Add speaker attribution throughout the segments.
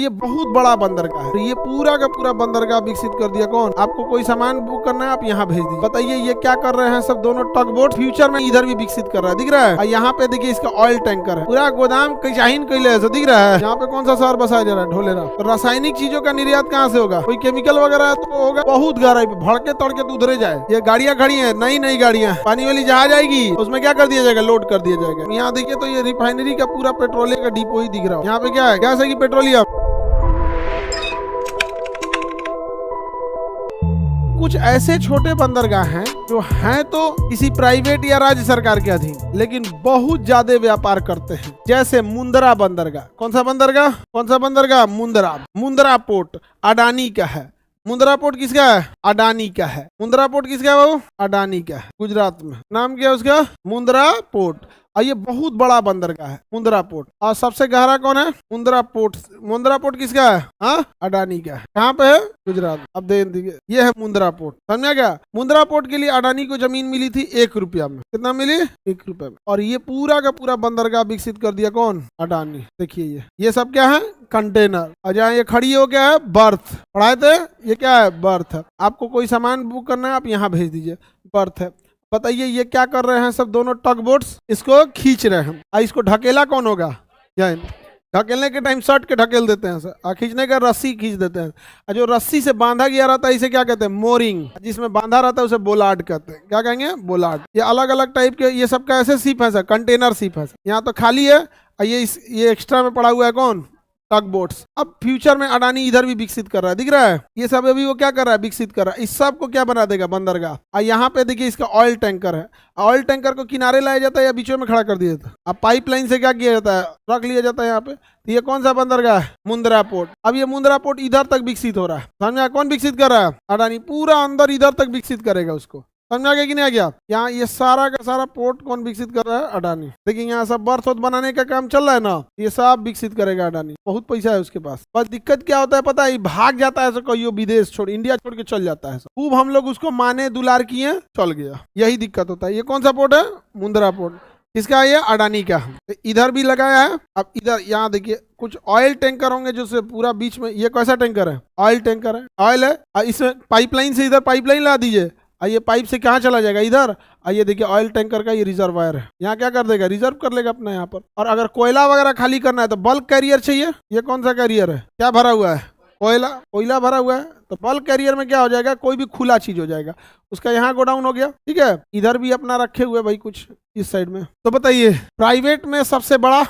Speaker 1: ये बहुत बड़ा बंदरगाह है। ये पूरा का पूरा बंदरगाह विकसित कर दिया कौन? आपको कोई सामान बुक करना है, आप यहाँ भेज दीजिए। बताइए ये क्या कर रहे हैं सब दोनों टग बोट। फ्यूचर में इधर भी विकसित कर रहा है, दिख रहा है। यहाँ पे देखिए इसका ऑयल टैंकर है, पूरा गोदाम शाहीन कैले है, दिख रहा है। यहाँ पे कौन सा शहर बसाया जा रहा है? ढोलेरा। तो रासायनिक चीजों का निर्यात कहाँ से होगा? कोई केमिकल वगैरह तो होगा, बहुत गहराई पे भड़के तड़के तो उधरे जाए। ये गाड़ियां खड़ी है, नई नई गाड़ियां, पानी वाली जहाज आएगी, उसमें क्या कर दिया जाएगा? लोड कर दिया जाएगा। यहाँ देखिए तो ये रिफाइनरी का पूरा पेट्रोलियम का डिपो ही दिख रहा है। यहाँ पे क्या है? गैस है कि पेट्रोलियम? कुछ ऐसे छोटे बंदरगाह हैं जो हैं तो किसी प्राइवेट या राज्य सरकार के अधीन, लेकिन बहुत ज्यादा व्यापार करते हैं। जैसे मुंद्रा बंदरगाह। कौन सा बंदरगाह? कौन सा बंदरगाह? मुंद्रा पोर्ट अडानी का है। मुंद्रा पोर्ट किसका है? अडानी का है। मुंद्रा पोर्ट किसका है? वो अडानी का है, गुजरात में। नाम क्या है उसका? मुंद्रा पोर्ट। और ये बहुत बड़ा बंदरगाह है मुंद्रा पोर्ट। और सबसे गहरा कौन है? मुंद्रा पोर्ट। मुंद्रा पोर्ट किसका है? हाँ, अडानी का है। कहाँ पे है? गुजरात। अब देखिए ये है मुंद्रा पोर्ट, समझा क्या? मुंद्रा पोर्ट के लिए अडानी को जमीन मिली थी 1 रुपया में। कितना मिली? 1 रुपया में। और ये पूरा का पूरा बंदरगाह विकसित कर दिया कौन? अडानी। देखिए ये सब क्या है? कंटेनर। और जहाँ ये खड़ी हो क्या है? बर्थ। पढ़ाए थे, ये क्या है? बर्थ है। आपको कोई सामान बुक करना है, आप यहाँ भेज दीजिए, बर्थ है। बताइए ये क्या कर रहे हैं सब दोनों टग बोट्स? इसको खींच रहे हैं। इसको ढकेला कौन होगा? ढकेलने के टाइम शर्ट के ढकेल देते हैं सर, और खींचने का रस्सी खींच देते हैं। और जो रस्सी से बांधा गया रहता है इसे क्या कहते हैं? मोरिंग। जिसमें बांधा रहता है उसे बोलार्ड कहते हैं। क्या कहेंगे? बोलार्ड। ये अलग अलग टाइप के ये सब कैसे शिप है सर? कंटेनर शिप है। यहाँ तो खाली है, ये एक्स्ट्रा में पड़ा हुआ है कौन? टग बोट्स। अब फ्यूचर में अडानी इधर भी विकसित कर रहा है, दिख रहा है। ये सब अभी वो क्या कर रहा है? विकसित कर रहा है। इस सब को क्या बना देगा? बंदरगाह। और यहाँ पे देखिए इसका ऑयल टैंकर है। ऑयल टैंकर को किनारे लाया जाता है या बीचों में खड़ा कर दिया जाता है? अब पाइपलाइन से क्या किया जाता है? रख लिया जाता है यहाँ पे। तो ये कौन सा बंदरगाह है? मुंद्रा पोर्ट। अब ये मुंद्रा पोर्ट इधर तक विकसित हो रहा है, समझा? कौन विकसित कर रहा है? अडानी। पूरा अंदर इधर तक विकसित करेगा उसको, समझा गया कि नहीं आ गया? यहाँ ये सारा का सारा पोर्ट कौन विकसित कर रहा है? अडानी। देखिए यहाँ सब बर्थ बनाने का काम चल रहा है ना, ये सब विकसित करेगा अडानी। बहुत पैसा है उसके पास। बस दिक्कत क्या होता है पता है? भाग जाता है कोई विदेश छोड़, इंडिया छोड़ के चल जाता है। खूब हम लोग उसको माने दुलार किए, चल गया। यही दिक्कत होता है। ये कौन सा पोर्ट है? मुंद्रा पोर्ट। किसका है ये? अडानी का। इधर भी लगाया है। अब इधर यहाँ देखिए कुछ ऑयल टैंकर होंगे जो से पूरा बीच में। ये कैसा टैंकर है? ऑयल टैंकर है। ऑयल है, इसमें पाइपलाइन से इधर पाइपलाइन ला दीजिए। ये पाइप से कहाँ चला जाएगा? इधर। ये देखिए ऑयल टैंकर का ये रिजर्वायर है। यहाँ क्या कर देगा? रिजर्व कर लेगा अपना यहाँ पर। और अगर कोयला वगैरह खाली करना है तो बल्क कैरियर चाहिए। ये कौन सा कैरियर है? क्या भरा हुआ है? कोयला भरा हुआ है। तो बल्क कैरियर में क्या हो जाएगा? कोई भी खुला चीज हो जाएगा उसका। यहाँ गोडाउन हो गया, ठीक है। इधर भी अपना रखे हुए भाई कुछ इस साइड में। तो बताइए प्राइवेट में सबसे बड़ा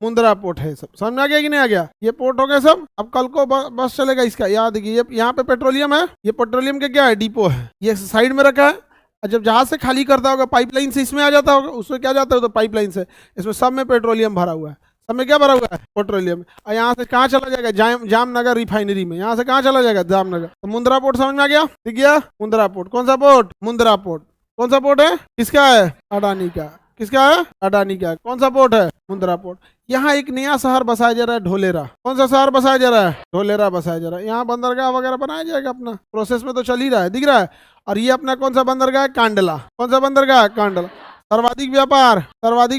Speaker 1: मुंद्रा पोर्ट है। सब समझ आ गया कि नहीं आ गया? ये पोर्ट हो गया सब। अब कल को बस चलेगा इसका। याद देखिए यहाँ पे पेट्रोलियम है। ये पेट्रोलियम का क्या है? डिपो है। ये साइड में रखा है। और जब जहाज से खाली करता होगा पाइपलाइन से इसमें आ जाता होगा। उसमें क्या जाता है? तो पाइपलाइन से। इसमें सब में पेट्रोलियम भरा हुआ है। सब में क्या भरा हुआ है? पेट्रोलियम। और यहाँ से कहाँ चला जाएगा? जामनगर रिफाइनरी में। यहाँ से कहाँ चला जाएगा? जामनगर। तो मुंद्रा पोर्ट समझ में आ गया? ठीक गया? मुंद्रा पोर्ट। कौन सा पोर्ट? मुंद्रा पोर्ट। कौन सा पोर्ट है? किसका है? अडानी का। किसका है? अडानी का। कौन सा पोर्ट है? मुंद्रा पोर्ट। यहाँ एक नया शहर बसाया जा रहा है, ढोलेरा। कौन सा शहर बसाया जा रहा है? ढोलेरा बसाया जा रहा है। यहाँ बंदरगाह वगैरह बनाया जाएगा, अपना प्रोसेस में तो चल ही रहा है, दिख रहा है। और ये अपना कौन सा बंदरगाह है? कांडला। कौन सा बंदरगाह? कांडला। सर्वाधिक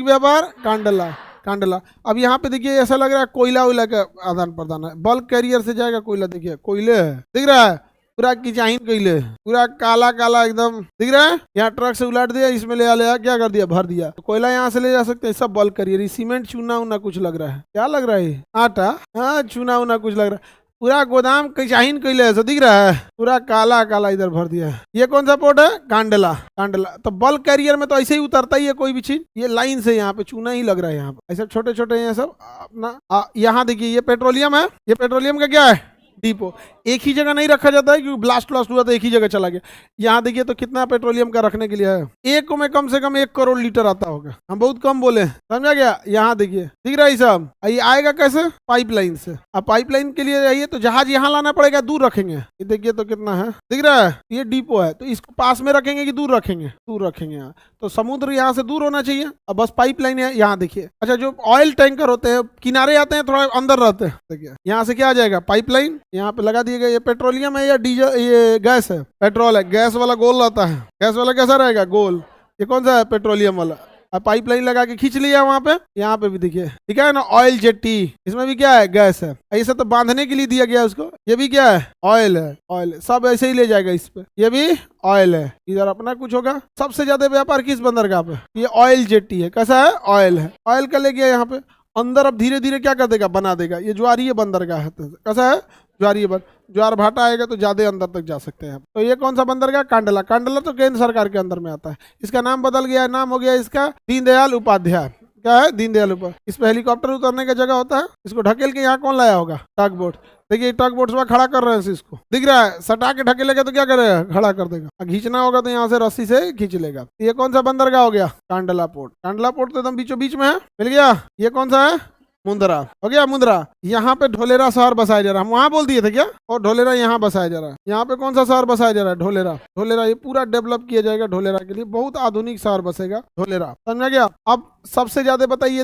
Speaker 1: व्यापार कांडला। अब यहाँ पे देखिए ऐसा लग रहा है कोयला वोयला का आदान प्रदान है। बल्क कैरियर से जाएगा कोयला। देखिए कोयले है, दिख रहा है। पूरा किचाइन कोयले, पूरा काला काला एकदम, दिख रहा है। यहाँ ट्रक से उलाट दिया, इसमें ले आया, क्या कर दिया? भर दिया। तो कोयला यहाँ से ले जा सकते हैं। सब बल्क कैरियर। सीमेंट चूना उना कुछ लग रहा है। क्या लग रहा है? आटा। हाँ, चूना उना कुछ लग रहा है। पूरा गोदाम किचाइन कोयले ऐसा दिख रहा है। पूरा काला काला इधर भर दिया है। ये कौन सा पोर्ट है? कांडला। तो बल्क कैरियर में तो ऐसे ही उतरता ही है कोई भी चीज। ये लाइन से यहाँ पे चूना ही लग रहा है। यहाँ पे ऐसे छोटे छोटे ये सब अपना। यहाँ देखिए ये पेट्रोलियम है। ये पेट्रोलियम का क्या है? डिपो। एक ही जगह नहीं रखा जाता है क्योंकि ब्लास्ट हुआ तो एक ही जगह चला गया। यहाँ देखिए तो कितना पेट्रोलियम का रखने के लिए है। एक में कम से कम 1 करोड़ लीटर आता होगा। हम बहुत कम बोले, समझा गया? यहाँ देखिए दिख रहा है सब। ये आएगा कैसे? पाइपलाइन से। अब पाइपलाइन के लिए जाइए तो जहाज यहाँ लाना पड़ेगा, दूर रखेंगे। ये देखिए तो कितना है, दिख रहा है। ये डिपो है तो इसको पास में रखेंगे कि दूर रखेंगे? दूर रखेंगे। यहाँ तो समुद्र यहाँ से दूर होना चाहिए। अब बस पाइपलाइन है। यहाँ देखिए। अच्छा, जो ऑयल टैंकर होते हैं किनारे आते हैं, थोड़ा अंदर रहते हैं। देखिए यहाँ से क्या आ जाएगा? पाइपलाइन। यहाँ पे लगा दिएगा। ये पेट्रोलियम है या डीजल? ये गैस है, पेट्रोल है। गैस वाला गोल रहता है। गैस वाला कैसा रहेगा? गोल। ये कौन सा है? पेट्रोलियम वाला। पाइपलाइन लगा के खींच लिया वहां पे। यहाँ पे भी देखिए ठीक है ना, ऑयल जेट्टी, इसमें भी क्या है, गैस है। ऐसा तो बांधने के लिए दिया गया उसको। ये भी क्या है, ऑयल है, ऑयल सब ऐसे ही ले जाएगा इस पे। ये भी ऑयल है, इधर अपना कुछ होगा। सबसे ज्यादा व्यापार किस बंदरगाह पे, ये ऑयल जेट्टी है। कैसा है, ऑयल है, ऑयल का ले गया यहाँ पे अंदर। अब धीरे धीरे क्या कर देगा, बना देगा। ये ज्वारीय बंदरगाह है। कैसा है, ज्वारीय ज्वार भाटा आएगा तो ज्यादा अंदर तक जा सकते हैं। तो ये कौन सा बंदरगाह, कांडला। कांडला तो केंद्र सरकार के अंदर में आता है। इसका नाम बदल गया है, नाम हो गया इसका दीनदयाल उपाध्याय। क्या है, दीनदयाल उपाध्याय। इस पे हेलीकॉप्टर उतरने का जगह होता है। इसको ढकेल के यहाँ कौन लाया होगा, टग बोट। देखिए टग बोट में खड़ा कर रहे हैं इसको, दिख रहा है। सटा के ढकेलेगा तो क्या करेगा, खड़ा कर देगा। खींचना होगा तो यहाँ से रस्सी से खींच लेगा। ये कौन सा बंदरगाह हो गया, कांडला पोर्ट। कांडला पोर्ट तो एकदम बीचों बीच में है, मिल गया। ये कौन सा है, मुंद्रा हो गया, मुंद्रा। यहाँ पे ढोलेरा शहर बसाया जा रहा है, हम वहां बोल दिए थे क्या, और ढोलेरा यहाँ बसाया जा रहा है। यहाँ पे कौन सा शहर बसाया जा रहा है, ढोलेरा। ढोलेरा ये पूरा डेवलप किया जाएगा ढोलेरा के लिए, बहुत आधुनिक शहर बसेगा ढोलेरा, समझा गया। अब सबसे ज्यादा बताइए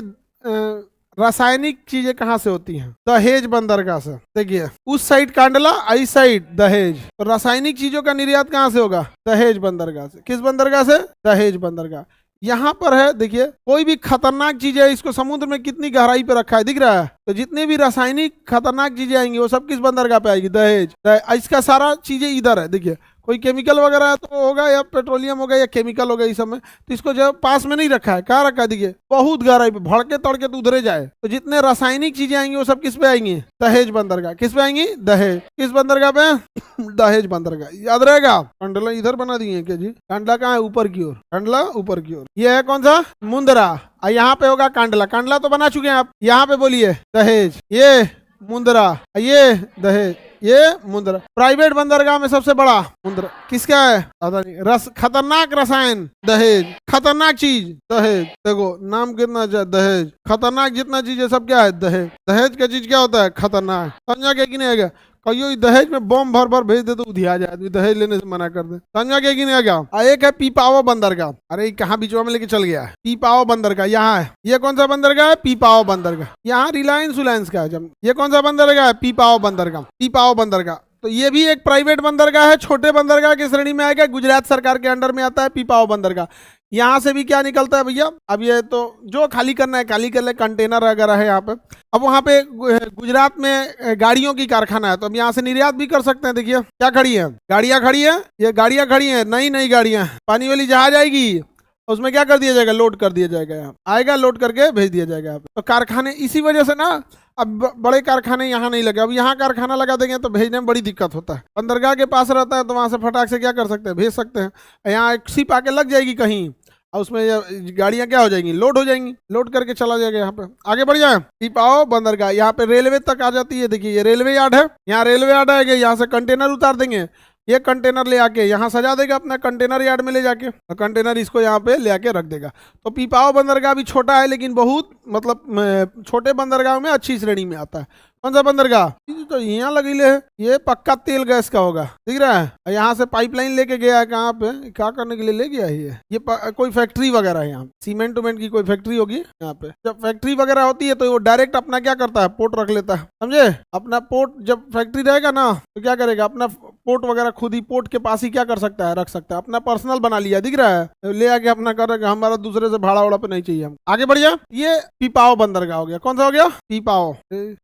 Speaker 1: रासायनिक चीजें कहाँ से होती हैं, दहेज बंदरगाह से। देखिए उस साइड कांडला, इस साइड दहेज। तो रासायनिक चीजों का निर्यात कहाँ से होगा, दहेज बंदरगाह से। किस बंदरगाह से, दहेज बंदरगाह। यहाँ पर है देखिए, कोई भी खतरनाक चीज है, इसको समुद्र में कितनी गहराई पे रखा है, दिख रहा है। तो जितनी भी रासायनिक खतरनाक चीजें आएंगी वो सब किस बंदरगाह पे आएगी, दहेज। इसका सारा चीजें इधर है। देखिए कोई केमिकल वगैरह तो होगा, या पेट्रोलियम होगा, या केमिकल होगा इस समय, तो इसको जब पास में नहीं रखा है, कहाँ रखा है, देखिए बहुत गहराई पे, भड़के तड़के तो उधरे जाए। तो जितने रासायनिक चीजें आएंगी वो सब किस पे आएंगी, दहेज बंदरगाह। किस पे आएंगी, दहेज। किस बंदरगाह पे, दहेज बंदरगाह, याद रहेगा। कंडला इधर बना दिए क्या जी, कंडला कहाँ है, ऊपर की ओर, कंडला ऊपर की ओर। ये है कौन सा, मुंदरा। यहाँ पे होगा कांडला। कांडला तो बना चुके हैं आप। यहाँ पे बोलिए दहेज, ये मुंदरा, ये दहेज, ये मुंदरा। प्राइवेट बंदरगाह में सबसे बड़ा मुंदरा किसका है, पता नहीं। खतरनाक रसायन, दहेज। खतरनाक चीज, दहेज। देखो नाम कितना अच्छा, दहेज। खतरनाक जितना चीज है सब क्या है, दहेज। दहेज का चीज क्या होता है, खतरनाक। समझा क्या कि नहीं आएगा। कहियो दहेज में बम भर भर भेज दे तो उधिया जाए, आदमी दहेज लेने से मना कर दे। समझा क्या कि नहीं आ गया। एक है पीपाओ बंदरगाह। अरे कहाँ बीचवा में लेके चल गया है, पीपाओ बंदरगाह यहाँ है। ये कौन सा बंदरगाह है, पीपाओ बंदरगाह। यहाँ रिलायंस का है जब। ये कौन सा बंदरगाह है, पीपाओ बंदरगाह। पीपाओ बंदरगाह तो ये भी एक प्राइवेट बंदरगाह है, छोटे बंदरगाह की श्रेणी में आएगा। गुजरात सरकार के अंडर में आता है पीपाओ बंदरगाह। यहाँ से भी क्या निकलता है भैया, अब ये तो जो खाली करना है खाली कर ले, कंटेनर वगैरह है यहाँ पे। अब वहाँ पे गुजरात में गाड़ियों की कारखाना है, तो अब यहाँ से निर्यात भी कर सकते हैं। देखिए क्या खड़ी है, गाड़ियाँ खड़ी है, ये गाड़ियाँ खड़ी है, नई नई गाड़ियाँ। पानी वाली जहाज आएगी, उसमें क्या कर दिया जाएगा, लोड कर दिया जाएगा। यहाँ आएगा, लोड करके भेज दिया जाएगा यहाँ पे। तो कारखाने इसी वजह से ना, अब बड़े कारखाने यहाँ नहीं लगे। अब यहाँ कारखाना लगा देंगे तो भेजने में बड़ी दिक्कत होता है। बंदरगाह के पास रहता है तो वहाँ से फटाक से क्या कर सकते हैं, भेज सकते हैं। यहाँ एक शिप आके लग जाएगी कहीं, और उसमें गाड़ियाँ क्या हो जाएंगी, लोड हो जाएंगी, लोड करके चला जाएगा। यहाँ पे आगे बढ़ जाए, पीपाओ बंदरगाह। यहाँ पे रेलवे तक आ जाती है। देखिए ये रेलवे यार्ड है, यहाँ रेलवे यार्ड आएगा, यहाँ से कंटेनर उतार देंगे। ये कंटेनर ले आके यहाँ सजा देगा अपना कंटेनर यार्ड में ले जाके, और कंटेनर इसको यहाँ पे ले आके रख देगा। तो पीपाओ बंदरगाह भी छोटा है, लेकिन बहुत मतलब छोटे बंदरगाह में अच्छी श्रेणी में आता है। कौन सा बंदरगाह, तो यहाँ लगी है, ये पक्का तेल गैस का होगा, दिख रहा है। यहाँ से पाइपलाइन लेके गया है, कहाँ पे, क्या करने के लिए ले गया है ये कोई फैक्ट्री वगैरह है। यहाँ सीमेंट उमेंट की कोई फैक्ट्री होगी। यहाँ पे जब फैक्ट्री वगैरह होती है तो वो डायरेक्ट अपना क्या करता है, पोर्ट रख लेता है, समझे। अपना पोर्ट, जब फैक्ट्री रहेगा ना तो क्या करेगा, अपना पोर्ट वगैरह खुद ही पोर्ट के पास ही क्या कर सकता है, रख सकता है। अपना पर्सनल बना लिया, दिख रहा है, ले आके अपना करेगा। हमारा दूसरे से भाड़ा उड़ा पे नहीं चाहिए हम। आगे बढ़िया, ये पीपाओ बंदरगाह हो गया। कौन सा हो गया, पीपाओ।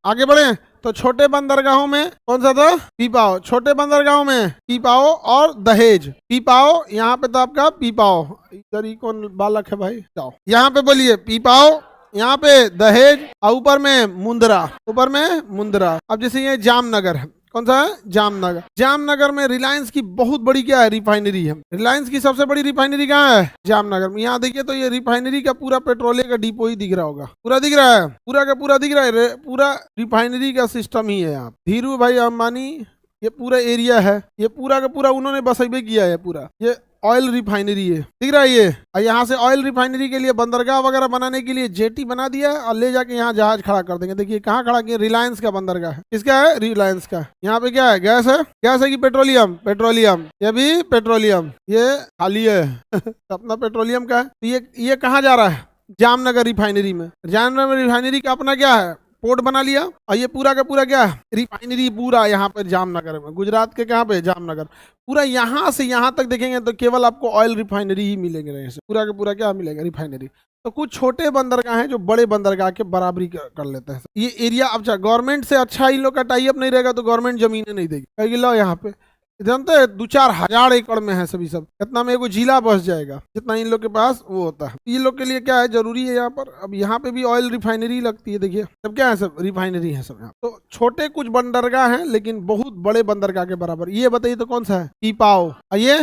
Speaker 1: आगे बढ़े तो छोटे बंदरगाहों में कौन सा था, पीपाओ। छोटे बंदरगाहों में पीपाओ और दहेज। पीपाओ यहाँ पे तो आपका पीपाओ, इधर ही कौन बालक है भाई, जाओ यहाँ पे बोलिए पीपाओ, यहाँ पे दहेज, और ऊपर में मुंद्रा, ऊपर में मुंद्रा। अब जैसे ये जामनगर है, कौन सा है, जामनगर। जामनगर में रिलायंस की बहुत बड़ी क्या है, रिफाइनरी है। रिलायंस की सबसे बड़ी रिफाइनरी कहाँ है, जामनगर में। यहाँ देखिए तो ये रिफाइनरी का पूरा पेट्रोलियम का डिपो ही दिख रहा होगा, पूरा दिख रहा है, पूरा का पूरा दिख रहा है। पूरा रिफाइनरी का सिस्टम ही है यहाँ। धीरू भाई अंबानी, ये पूरा एरिया है, ये पूरा का पूरा उन्होंने बसैबे किया है। पूरा ये ऑयल रिफाइनरी है, दिख रहा है ये। यहाँ से ऑयल रिफाइनरी के लिए बंदरगाह वगैरह बनाने के लिए जेटी बना दिया है, और ले जाके यहाँ जहाज खड़ा कर देंगे। देखिए कहाँ खड़ा किया, रिलायंस का बंदरगाह है। किसका है, रिलायंस का। यहाँ पे क्या है, गैस है। गैस है कि पेट्रोलियम, पेट्रोलियम, ये भी पेट्रोलियम, ये खाली है अपना पेट्रोलियम का है। ये कहाँ जा रहा है, जामनगर रिफाइनरी में। जामनगर रिफाइनरी का अपना क्या है, पोर्ट बना लिया और ये पूरा का पूरा क्या रिफाइनरी पूरा यहाँ पे जामनगर में, गुजरात के कहाँ पे जामनगर, पूरा यहाँ से यहाँ तक देखेंगे तो केवल आपको ऑयल रिफाइनरी ही मिलेंगे, रहे पूरा का पूरा क्या मिलेगा रिफाइनरी। तो कुछ छोटे बंदरगाह हैं जो बड़े बंदरगाह के बराबरी कर लेते हैं। ये एरिया अच्छा गवर्नमेंट से अच्छा इन लोग का टाई अप नहीं रहेगा तो गवर्नमेंट जमीनें नहीं देगी, कहेगी लो यहाँ पे जानते हैं 2-4 हजार एकड़ में है सभी सब, इतना में एगो जिला बस जाएगा जितना इन लोग के पास वो होता है। ये लोग के लिए क्या है जरूरी है यहाँ पर, अब यहाँ पे भी ऑयल रिफाइनरी लगती है, देखिए सब क्या है सब रिफाइनरी है सब यहाँ। तो छोटे कुछ बंदरगाह हैं लेकिन बहुत बड़े बंदरगाह के बराबर। ये बताइए तो कौन सा है, पीपाओ, आइए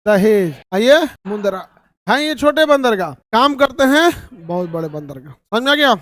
Speaker 1: दहेज, आइए मुंदरा, हाँ ये छोटे बंदरगाह, काम करते हैं बहुत बड़े बंदरगाह। समझ में आ गया।